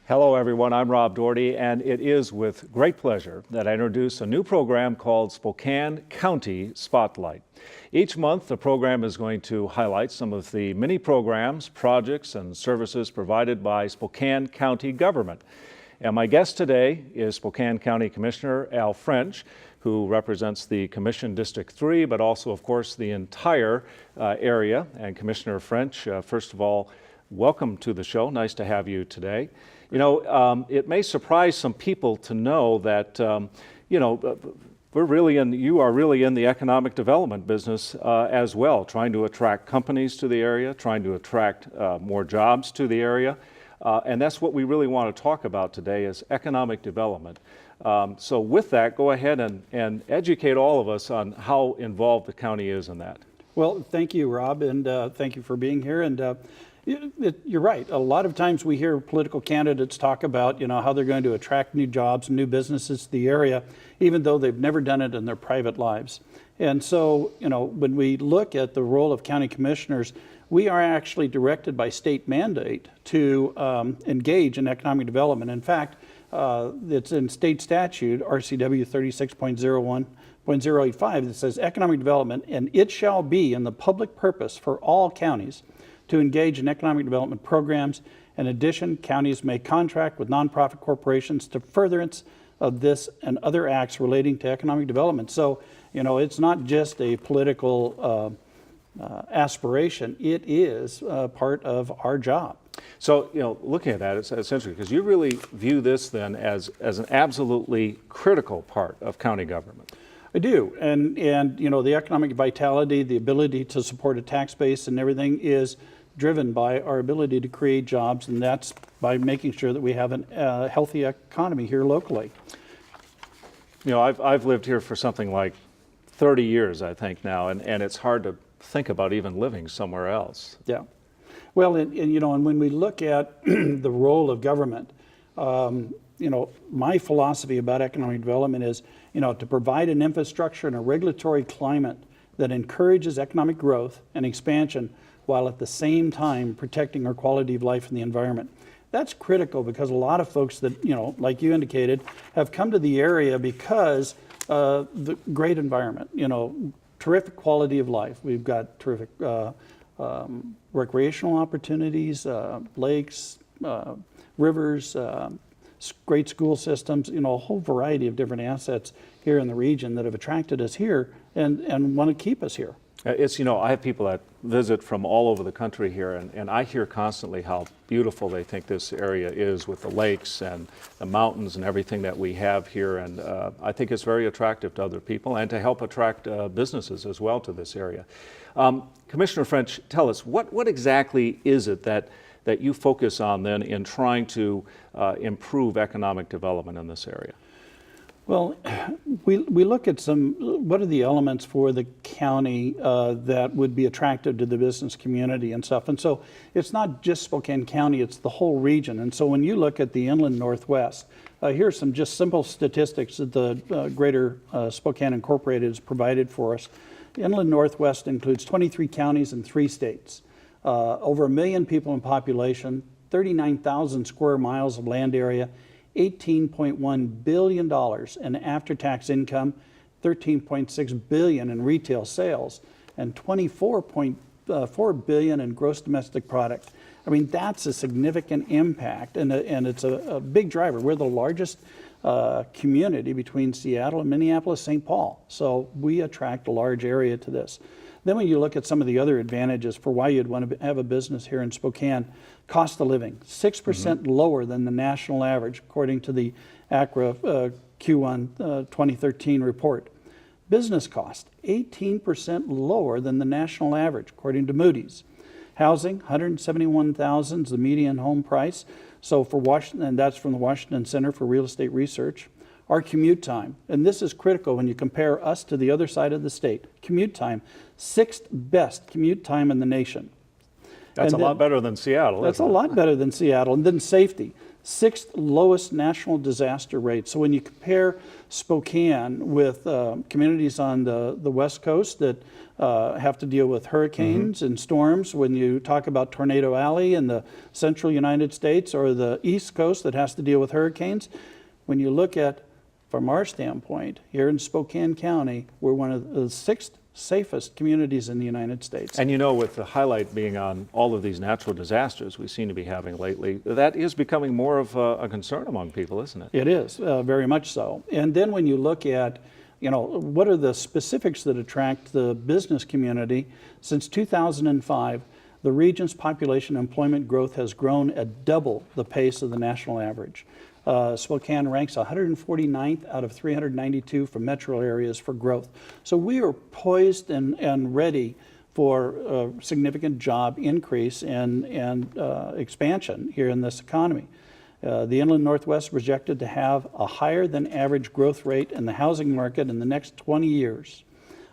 Hello everyone, I'm Rob Daugherty, and it is with great pleasure that I introduce a new program called Spokane County Spotlight. Each month, the program is going to highlight some of the many programs, projects, and services provided by Spokane County government. And my guest today is Spokane County Commissioner Al French, who represents the Commission District 3, but also, of course, the entire area. And Commissioner French, first of all, welcome to the show. Nice to have you today. You know, it may surprise some people to know that, you are really in the economic development business as well, trying to attract companies to the area, trying to attract more jobs to the area. And that's what we really want to talk about today is economic development. So with that, go ahead and educate all of us on how involved the county is in that. Well, thank you, Rob, and thank you for being here. And you're right. A lot of times we hear political candidates talk about, how they're going to attract new jobs and new businesses to the area, even though they've never done it in their private lives. And so, when we look at the role of county commissioners, we are actually directed by state mandate to engage in economic development. In fact, it's in state statute, RCW 36.01.085, that says economic development, and it shall be in the public purpose for all counties to engage in economic development programs. In addition, counties may contract with nonprofit corporations to furtherance of this and other acts relating to economic development. So, it's not just a political aspiration, it is part of our job. So, looking at that, it's essentially because you really view this then as an absolutely critical part of county government. I do, and the economic vitality, the ability to support a tax base and everything is driven by our ability to create jobs, and that's by making sure that we have a healthy economy here locally. I've lived here for something like 30 years, I think now, and it's hard to think about even living somewhere else. Yeah. Well, and when we look at the role of government, my philosophy about economic development is, to provide an infrastructure and a regulatory climate that encourages economic growth and expansion while at the same time protecting our quality of life and the environment. That's critical because a lot of folks that, like you indicated, have come to the area because the great environment, terrific quality of life. We've got terrific recreational opportunities, lakes, rivers, great school systems, a whole variety of different assets here in the region that have attracted us here and want to keep us here. It's, I have people that visit from all over the country here, and I hear constantly how beautiful they think this area is with the lakes and the mountains and everything that we have here. And I think it's very attractive to other people and to help attract businesses as well to this area. Commissioner French, tell us, what exactly is it that you focus on then in trying to improve economic development in this area? Well, we look at what are the elements for the county that would be attractive to the business community and stuff. And so it's not just Spokane County, it's the whole region. And so when you look at the inland Northwest, here's some just simple statistics that the Greater Spokane Incorporated has provided for us. The inland Northwest includes 23 counties and 3 states, over 1 million people in population, 39,000 square miles of land area, $18.1 billion in after-tax income, $13.6 billion in retail sales, and $24.4 billion in gross domestic product. I mean, that's a significant impact, and it's a big driver. We're the largest community between Seattle and Minneapolis, St. Paul, so we attract a large area to this. Then when you look at some of the other advantages for why you'd want to have a business here in Spokane, cost of living, 6% lower than the national average, according to the ACRA Q1 2013 report. Business cost, 18% lower than the national average, according to Moody's. Housing, $171,000 is the median home price. So for Washington, and that's from the Washington Center for Real Estate Research. Our commute time, and this is critical when you compare us to the other side of the state. Commute time, 6th best commute time in the nation. That's And a then- lot better than Seattle. That's a isn't it? lot better than Seattle. And then safety, sixth lowest national disaster rate. So when you compare Spokane with communities on the West Coast that have to deal with hurricanes and storms, when you talk about Tornado Alley in the central United States, or the East Coast that has to deal with hurricanes, when you look at, from our standpoint, here in Spokane County, we're one of the sixth safest communities in the United States. And you know, with the highlight being on all of these natural disasters we seem to be having lately, that is becoming more of a concern among people, isn't it? It is, very much so. And then when you look at, what are the specifics that attract the business community? Since 2005, the region's population employment growth has grown at double the pace of the national average. Spokane ranks 149th out of 392 for metro areas for growth. So we are poised and ready for a significant job increase and expansion here in this economy. The Inland Northwest is projected to have a higher than average growth rate in the housing market in the next 20 years.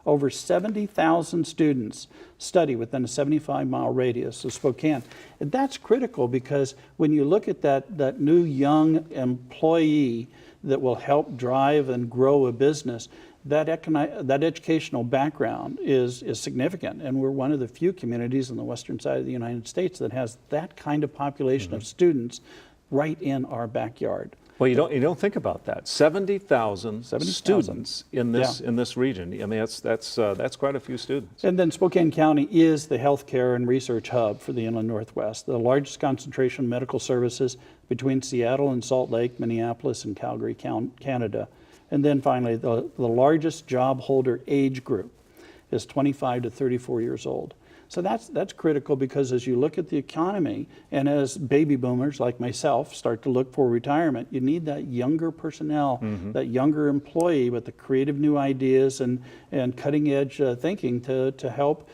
Over 70,000 students study within a 75-mile radius of Spokane. And that's critical because when you look at that new young employee that will help drive and grow a business, that educational background is significant. And we're one of the few communities on the western side of the United States that has that kind of population of students right in our backyard. Well, you don't think about that. 70,000 students in this region. I mean, that's quite a few students. And then Spokane County is the healthcare and research hub for the Inland Northwest, the largest concentration of medical services between Seattle and Salt Lake, Minneapolis, and Calgary, Canada. And then finally, the largest job holder age group is 25 to 34 years old. So that's critical because as you look at the economy and as baby boomers like myself start to look for retirement, you need that younger personnel, that younger employee with the creative new ideas and cutting edge thinking to help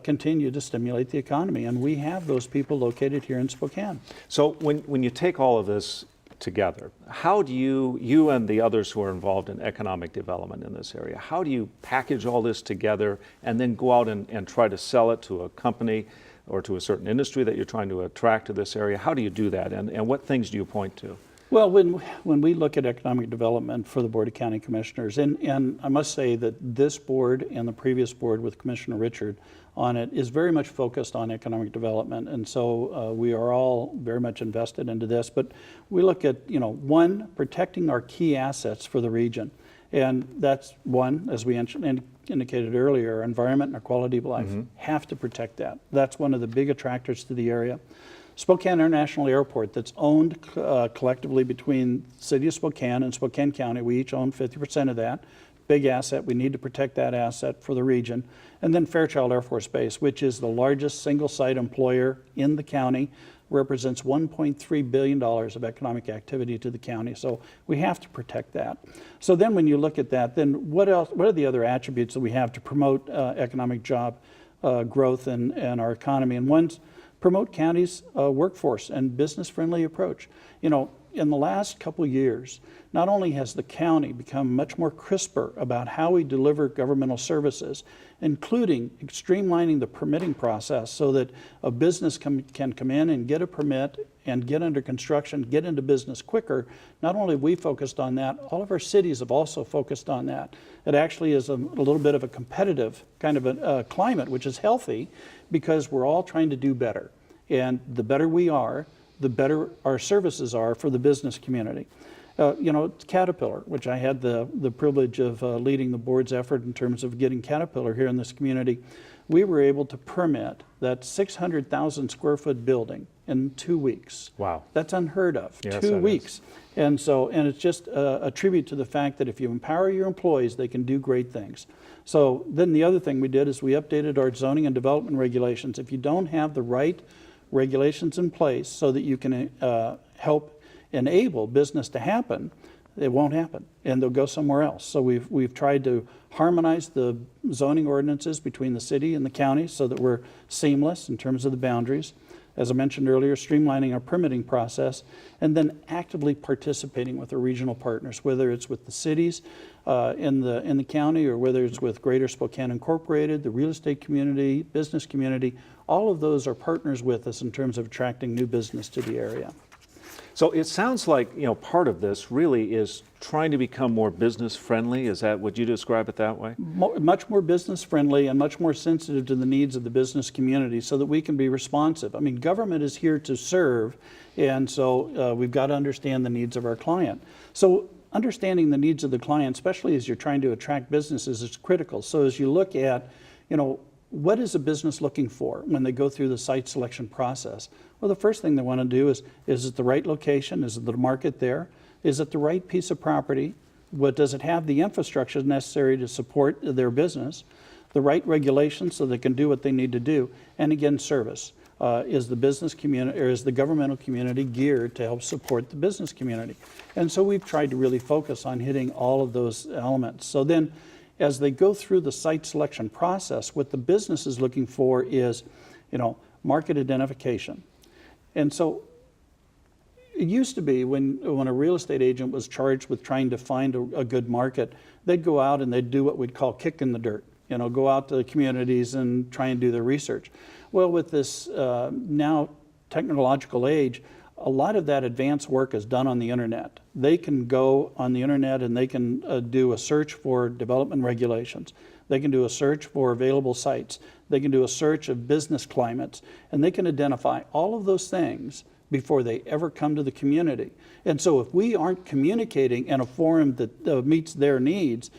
continue to stimulate the economy. And we have those people located here in Spokane. So when you take all of this together, how do you and the others who are involved in economic development in this area, how do you package all this together and then go out and try to sell it to a company or to a certain industry that you're trying to attract to this area? How do you do that, and what things do you point to? Well, when we look at economic development for the Board of County Commissioners, and I must say that this board and the previous board with Commissioner Richard on it is very much focused on economic development, and so we are all very much invested into this. But we look at, one, protecting our key assets for the region, and that's one, as we indicated earlier, our environment and our quality of life. Have to protect that. That's one of the big attractors to the area. Spokane International Airport, that's owned collectively between the City of Spokane and Spokane County. We each own 50% of that. Big asset. We need to protect that asset for the region. And then Fairchild Air Force Base, which is the largest single-site employer in the county, represents $1.3 billion of economic activity to the county. So we have to protect that. So then when you look at that, then what else? What are the other attributes that we have to promote economic job growth and our economy? And one's promote county's workforce and business-friendly approach. In the last couple of years, not only has the county become much more crisper about how we deliver governmental services, including streamlining the permitting process so that a business can come in and get a permit and get under construction, get into business quicker. Not only have we focused on that, all of our cities have also focused on that. It actually is a little bit of a competitive kind of a climate, which is healthy because we're all trying to do better. And the better we are, the better our services are for the business community. Caterpillar, which I had the privilege of leading the board's effort in terms of getting Caterpillar here in this community, we were able to permit that 600,000 square foot building in 2 weeks. Wow. That's unheard of. Yes, 2 that weeks. And it's just a tribute to the fact that if you empower your employees, they can do great things. So then the other thing we did is we updated our zoning and development regulations. If you don't have the right regulations in place so that you can help enable business to happen, it won't happen, and they'll go somewhere else. So we've tried to harmonize the zoning ordinances between the city and the county so that we're seamless in terms of the boundaries. As I mentioned earlier, streamlining our permitting process, and then actively participating with our regional partners, whether it's with the cities in the county or whether it's with Greater Spokane Incorporated, the real estate community, business community. all of those are partners with us in terms of attracting new business to the area. So it sounds like, part of this really is trying to become more business friendly. Is that, would you describe it that way? Much more business friendly and much more sensitive to the needs of the business community so that we can be responsive. I mean, government is here to serve, and so we've got to understand the needs of our client. So understanding the needs of the client, especially as you're trying to attract businesses, is critical. So as you look at, what is a business looking for when they go through the site selection process? Well, the first thing they want to do is it the right location? Is it the market there? Is it the right piece of property? Does it have the infrastructure necessary to support their business? The right regulations so they can do what they need to do? And again, service. Is the business community, or is the governmental community geared to help support the business community? And so we've tried to really focus on hitting all of those elements. So then, as they go through the site selection process, what the business is looking for is, market identification. And so it used to be when a real estate agent was charged with trying to find a good market, they'd go out and they'd do what we'd call kick in the dirt, go out to the communities and try and do their research. Well, with this now technological age, a lot of that advanced work is done on the internet. They can go on the internet and they can do a search for development regulations. They can do a search for available sites. They can do a search of business climates, and they can identify all of those things before they ever come to the community. And so if we aren't communicating in a forum that meets their needs,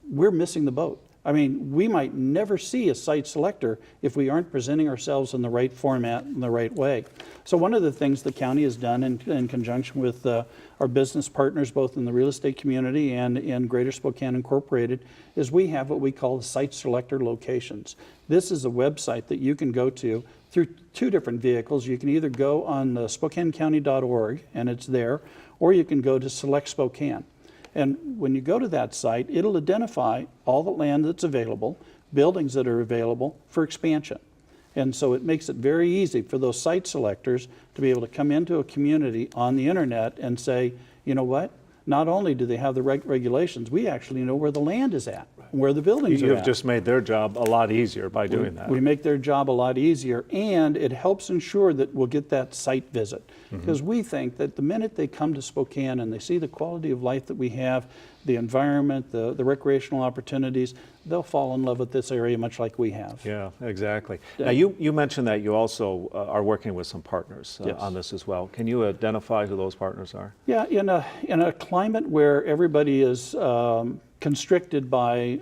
we're missing the boat. I mean, we might never see a site selector if we aren't presenting ourselves in the right format, in the right way. So one of the things the county has done in conjunction with our business partners, both in the real estate community and in Greater Spokane Incorporated, is we have what we call the site selector locations. This is a website that you can go to through two different vehicles. You can either go on the SpokaneCounty.org, and it's there, or you can go to Select Spokane. And when you go to that site, it'll identify all the land that's available, buildings that are available for expansion. And so it makes it very easy for those site selectors to be able to come into a community on the internet and say, you know what? Not only do they have the regulations, we actually know where the land is at, where the buildings are at. You've just made their job a lot easier by doing that. We make their job a lot easier, and it helps ensure that we'll get that site visit. Because we think that the minute they come to Spokane and they see the quality of life that we have, the environment, the recreational opportunities, they'll fall in love with this area much like we have. Yeah, exactly. Now, you mentioned that you also are working with some partners on this as well. Can you identify who those partners are? Yeah, in a climate where everybody is constricted by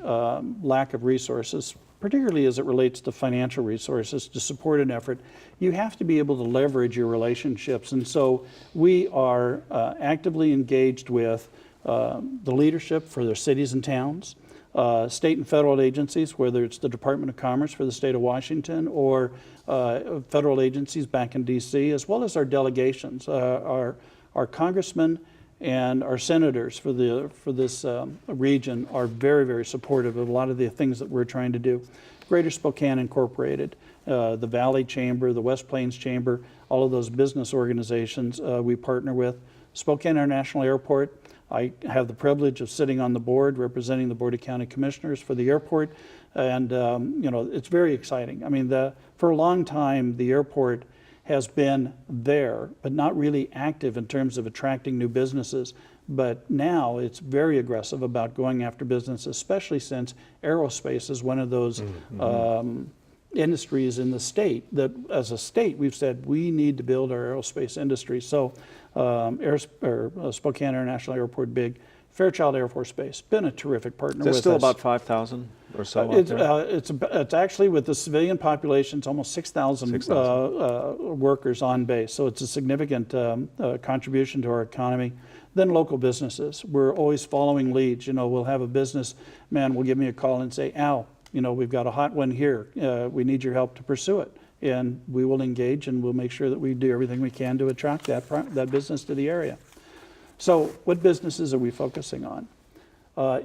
lack of resources, particularly as it relates to financial resources to support an effort, you have to be able to leverage your relationships. And so we are actively engaged with the leadership for their cities and towns, state and federal agencies, whether it's the Department of Commerce for the state of Washington or federal agencies back in DC, as well as our delegations, our congressmen and our senators for this region are very, very supportive of a lot of the things that we're trying to do. Greater Spokane Incorporated, the Valley Chamber, the West Plains Chamber, all of those business organizations we partner with. Spokane International Airport, I have the privilege of sitting on the board representing the Board of County Commissioners for the airport, and it's very exciting. I mean, for a long time, the airport has been there, but not really active in terms of attracting new businesses. But now it's very aggressive about going after business, especially since aerospace is one of those industries in the state that, as a state, we've said we need to build our aerospace industry. So Spokane International Airport, big. Fairchild Air Force Base, been a terrific partner with us. Is there still about 5,000 or so out there? It's actually, with the civilian population, it's almost 6,000 workers on base. So it's a significant contribution to our economy. Then local businesses. We're always following leads. We'll have a businessman will give me a call and say, Al, we've got a hot one here. We need your help to pursue it. And we will engage and we'll make sure that we do everything we can to attract that business to the area. So what businesses are we focusing on?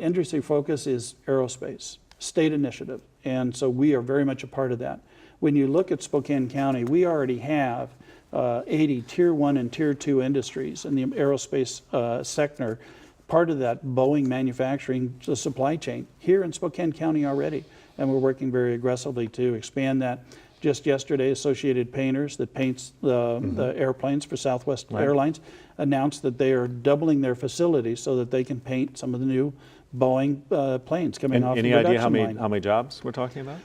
Industry focus is aerospace, state initiative, and so we are very much a part of that. When you look at Spokane County, we already have 80 Tier 1 and Tier 2 industries in the aerospace sector, part of that Boeing manufacturing supply chain here in Spokane County already, and we're working very aggressively to expand that. Just yesterday, Associated Painters, that paints the airplanes for Southwest Airlines, announced that they are doubling their facilities so that they can paint some of the new Boeing planes coming off the Any production idea line. how many jobs we're talking about?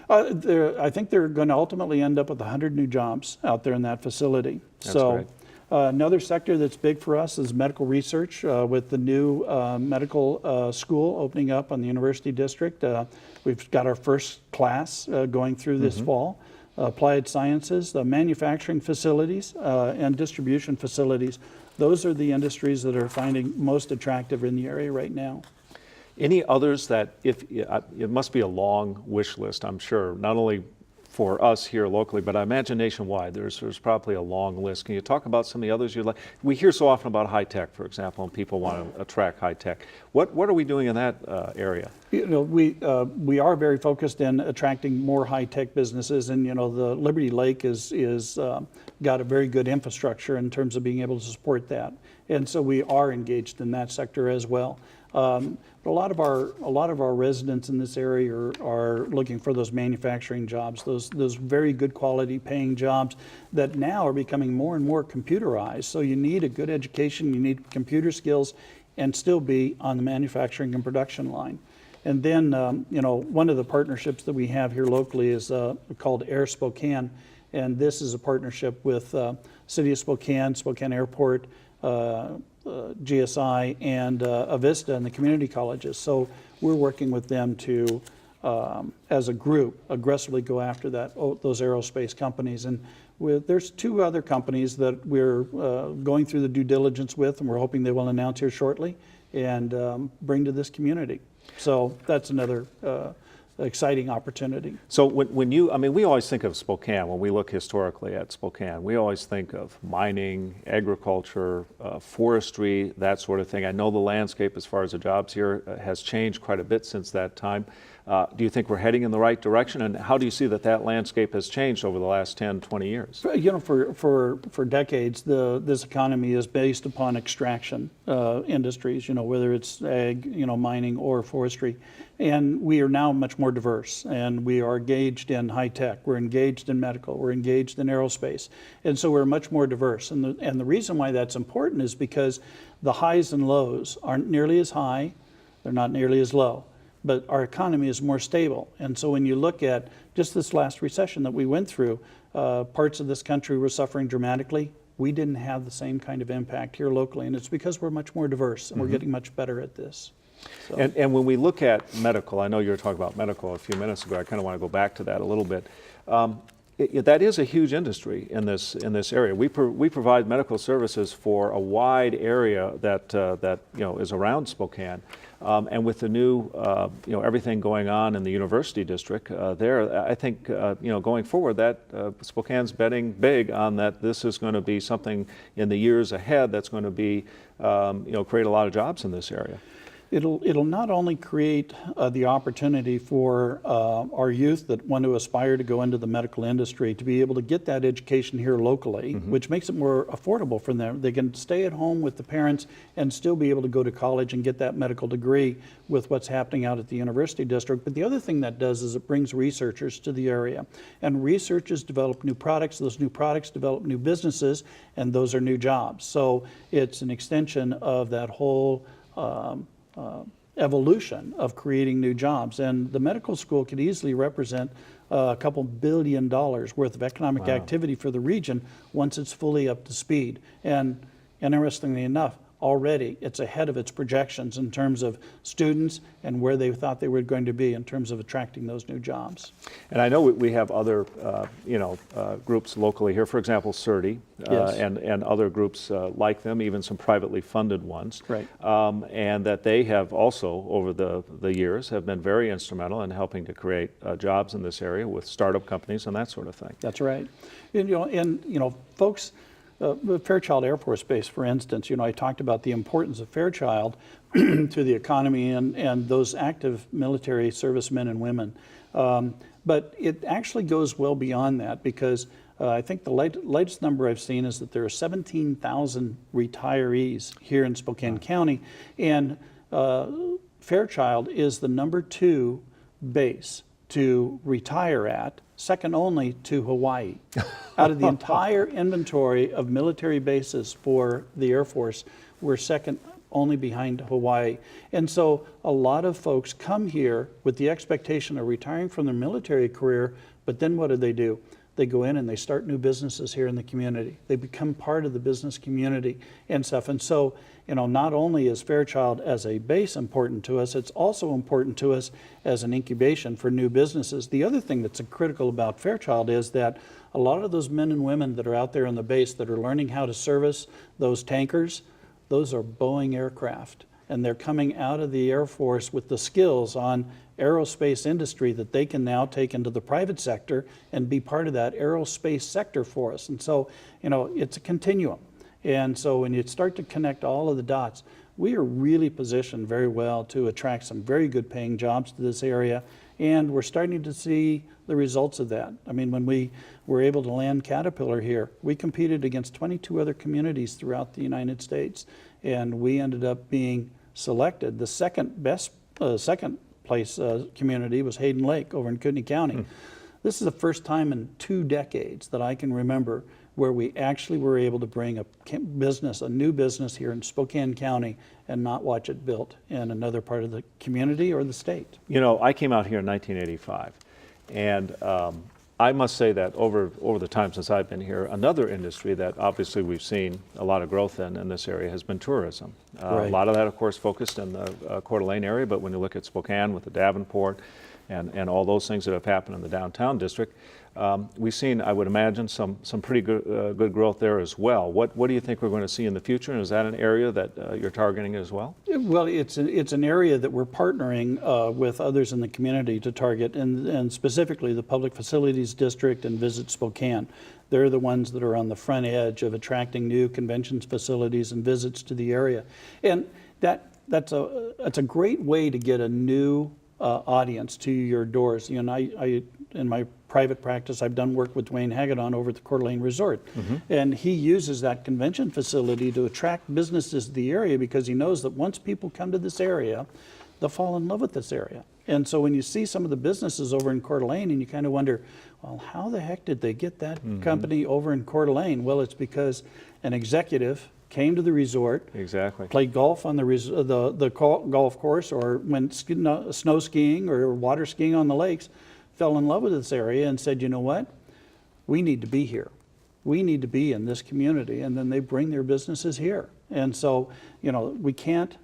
I think they're going to ultimately end up with 100 new jobs out there in that facility. That's great. Another sector that's big for us is medical research with the new medical school opening up on the University District. We've got our first class going through this fall. Applied sciences, the manufacturing facilities, and distribution facilities. Those are the industries that are finding most attractive in the area right now. Any others that, it must be a long wish list, I'm sure, not only for us here locally, but I imagine nationwide, there's probably a long list. Can you talk about some of the others you'd like? We hear so often about high tech, for example, and people want to attract high tech. What are we doing in that area? You know, we are very focused in attracting more high tech businesses, and you know, the Liberty Lake is got a very good infrastructure in terms of being able to support that, and so we are engaged in that sector as well. But a lot of our residents in this area are looking for those manufacturing jobs, those very good quality paying jobs that now are becoming more and more computerized. So you need a good education, you need computer skills, and still be on the manufacturing and production line. And then, you know, one of the partnerships that we have here locally is called Air Spokane, and this is a partnership with City of Spokane, Spokane Airport, GSI, and Avista and the community colleges. So we're working with them to, as a group, aggressively go after those aerospace companies. And there's two other companies that we're going through the due diligence with, and we're hoping they will announce here shortly and bring to this community. So that's another exciting opportunity. So when you, I mean, we always think of Spokane, when we look historically at Spokane, we always think of mining, agriculture, forestry, that sort of thing. I know the landscape as far as the jobs here has changed quite a bit since that time. Do you think we're heading in the right direction? And how do you see that landscape has changed over the last 10, 20 years? You know, for decades, this economy is based upon extraction industries, you know, whether it's ag, you know, mining or forestry. And we are now much more diverse, and we are engaged in high tech, we're engaged in medical, we're engaged in aerospace. And so we're much more diverse. And the reason why that's important is because the highs and lows aren't nearly as high, they're not nearly as low, but our economy is more stable. And so when you look at just this last recession that we went through, parts of this country were suffering dramatically. We didn't have the same kind of impact here locally, and it's because we're much more diverse, and we're getting much better at this. So. And when we look at medical, I know you were talking about medical a few minutes ago. I kind of want to go back to that a little bit. That is a huge industry in this area. We provide medical services for a wide area that you know is around Spokane, and with the new you know everything going on in the University District there, I think you know going forward that Spokane's betting big on that. This is going to be something in the years ahead that's going to be you know create a lot of jobs in this area. It'll not only create the opportunity for our youth that want to aspire to go into the medical industry to be able to get that education here locally, which makes it more affordable for them. They can stay at home with the parents and still be able to go to college and get that medical degree with what's happening out at the University District. But the other thing that does is it brings researchers to the area. And researchers develop new products, those new products develop new businesses, and those are new jobs. So it's an extension of that whole evolution of creating new jobs. And the medical school could easily represent a couple $2 billion worth of economic activity for the region once it's fully up to speed. And interestingly enough, already it's ahead of its projections in terms of students and where they thought they were going to be in terms of attracting those new jobs. And I know we have other you know groups locally here, for example, CERTI, Yes. and other groups like them, even some privately funded ones. Right. And that they have also over the years have been very instrumental in helping to create jobs in this area with startup companies and that sort of thing. That's right. And you know folks, Fairchild Air Force Base, for instance, you know, I talked about the importance of Fairchild to the economy and those active military servicemen and women. But it actually goes well beyond that because I think the latest number I've seen is that there are 17,000 retirees here in Spokane County, and Fairchild is the #2 base to retire at second only to Hawaii. Out of the entire inventory of military bases for the Air Force, we're second only behind Hawaii. And so a lot of folks come here with the expectation of retiring from their military career, but then what do? They go in and they start new businesses here in the community. They become part of the business community and stuff. And so, not only is Fairchild as a base important to us, it's also important to us as an incubation for new businesses. The other thing that's critical about Fairchild is that a lot of those men and women that are out there on the base that are learning how to service those tankers, those are Boeing aircraft. And they're coming out of the Air Force with the skills on aerospace industry that they can now take into the private sector and be part of that aerospace sector for us. And so, it's a continuum. And so when you start to connect all of the dots, we are really positioned very well to attract some very good paying jobs to this area. And we're starting to see the results of that. I mean, when we were able to land Caterpillar here, we competed against 22 other communities throughout the United States. And we ended up being selected. The second place community was Hayden Lake over in Kootenai County. This is the first time in 2 decades that I can remember where we actually were able to bring a new business here in Spokane County and not watch it built in another part of the community or the state. I came out here in 1985, and I must say that over the time since I've been here, another industry that obviously we've seen a lot of growth in this area has been tourism. Right. A lot of that, of course, focused in the Coeur d'Alene area, but when you look at Spokane with the Davenport and all those things that have happened in the downtown district, we've seen, I would imagine, some pretty good growth there as well. What do you think we're going to see in the future, and is that an area that you're targeting as well? Well, it's an area that we're partnering with others in the community to target, and specifically the Public Facilities District and Visit Spokane. They're the ones that are on the front edge of attracting new conventions facilities and visits to the area. And that's a great way to get a new audience to your doors. I in my private practice, I've done work with Dwayne Hagedon over at the Coeur d'Alene Resort. And he uses that convention facility to attract businesses to the area because he knows that once people come to this area, they'll fall in love with this area. And so when you see some of the businesses over in Coeur d'Alene and you kind of wonder, well, how the heck did they get that company over in Coeur d'Alene? Well, it's because an executive came to the resort, exactly, played golf on the golf course, or went snow skiing or water skiing on the lakes, fell in love with this area and said, you know what, we need to be here. We need to be in this community. And then they bring their businesses here. And so, we can't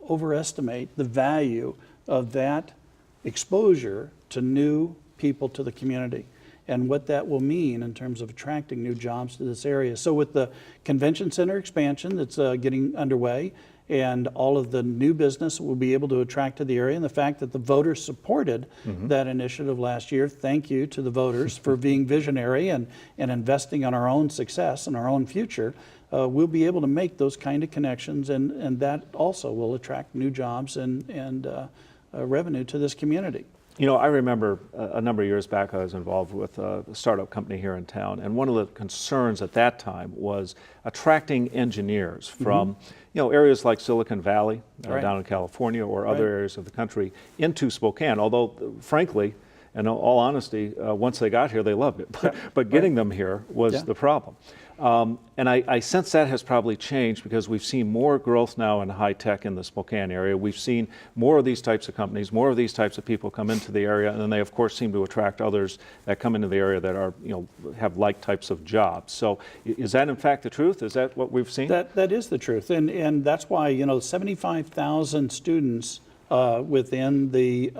overestimate the value of that exposure to new people to the community and what that will mean in terms of attracting new jobs to this area. So with the convention center expansion that's getting underway and all of the new business we'll be able to attract to the area, and the fact that the voters supported that initiative last year, thank you to the voters for being visionary and investing in our own success and our own future, we'll be able to make those kind of connections, and that also will attract new jobs and revenue to this community. I remember a number of years back I was involved with a startup company here in town, and one of the concerns at that time was attracting engineers from areas like Silicon Valley down in California or other areas of the country into Spokane, although frankly, in all honesty, once they got here they loved it, but getting them here was the problem. And I sense that has probably changed because we've seen more growth now in high tech in the Spokane area. We've seen more of these types of companies, more of these types of people come into the area, and then they of course seem to attract others that come into the area that are, have like types of jobs. So is that in fact the truth? Is that what we've seen? That is the truth, and that's why 75,000 students within the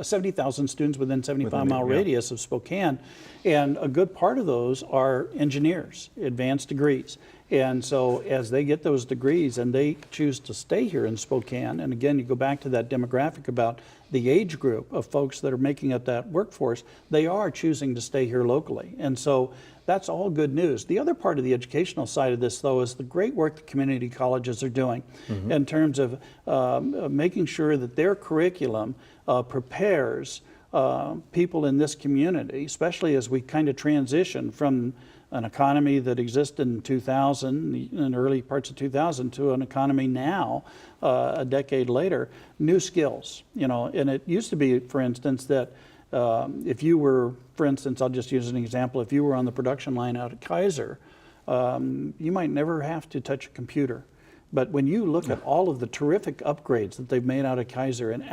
70,000 students within 75-mile radius of Spokane, and a good part of those are engineers, advanced degrees. And so as they get those degrees and they choose to stay here in Spokane, and again, you go back to that demographic about the age group of folks that are making up that workforce, they are choosing to stay here locally. And so that's all good news. The other part of the educational side of this, though, is the great work the community colleges are doing in terms of making sure that their curriculum prepares people in this community, especially as we kind of transition from an economy that existed in 2000, in early parts of 2000, to an economy now, a decade later, new skills. And it used to be, for instance, that if you were, for instance, I'll just use an example, if you were on the production line out at Kaiser, you might never have to touch a computer. But when you look at all of the terrific upgrades that they've made out of Kaiser and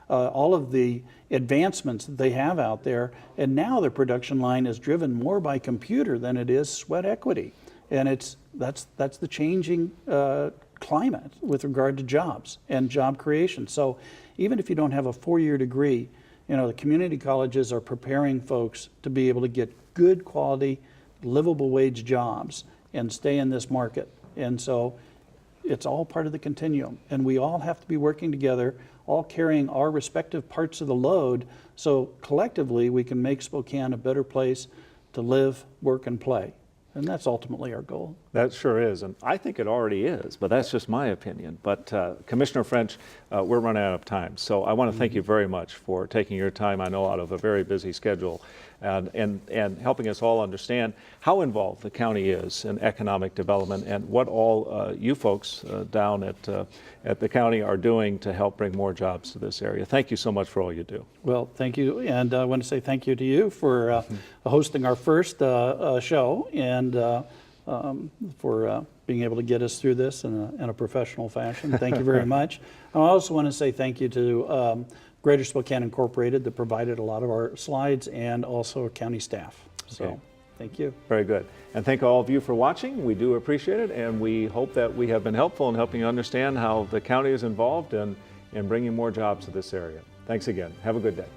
all of the advancements that they have out there, and now their production line is driven more by computer than it is sweat equity. And that's the changing climate with regard to jobs and job creation. So even if you don't have a 4-year degree, the community colleges are preparing folks to be able to get good quality, livable wage jobs and stay in this market. And so it's all part of the continuum, and we all have to be working together, all carrying our respective parts of the load, so collectively we can make Spokane a better place to live, work, and play. And that's ultimately our goal. That sure is, and I think it already is, but that's just my opinion. But Commissioner French, we're running out of time, so I want to thank you very much for taking your time, I know, out of a very busy schedule, and helping us all understand how involved the county is in economic development and what all you folks down at the county are doing to help bring more jobs to this area. Thank you so much for all you do. Well, thank you, and I want to say thank you to you for hosting our first show, and for being able to get us through this in a professional fashion. Thank you very much. I also want to say thank you to Greater Spokane Incorporated that provided a lot of our slides, and also county staff. So Okay. thank you. Very good. And thank all of you for watching. We do appreciate it, and we hope that we have been helpful in helping you understand how the county is involved in bringing more jobs to this area. Thanks again. Have a good day.